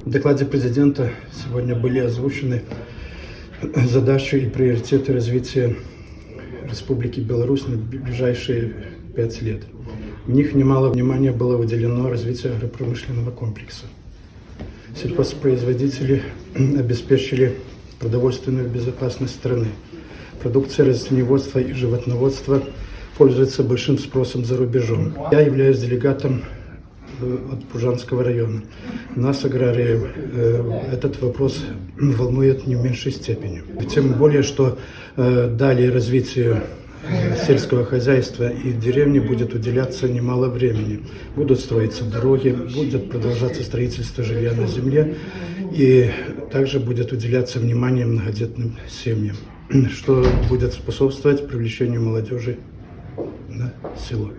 В докладе президента сегодня были озвучены задачи и приоритеты развития Республики Беларусь на ближайшие 5 лет. В них немало внимания было выделено развитию агропромышленного комплекса. Сельхозпроизводители обеспечили продовольственную безопасность страны. Продукция растениеводства и животноводства пользуется большим спросом за рубежом. Я являюсь делегатом от Пужанского района. Нас, аграриев, этот вопрос волнует не в меньшей степени. Тем более, что далее развитию сельского хозяйства и деревни будет уделяться немало времени. Будут строиться дороги, будет продолжаться строительство жилья на земле, и также будет уделяться внимание многодетным семьям, что будет способствовать привлечению молодежи на село.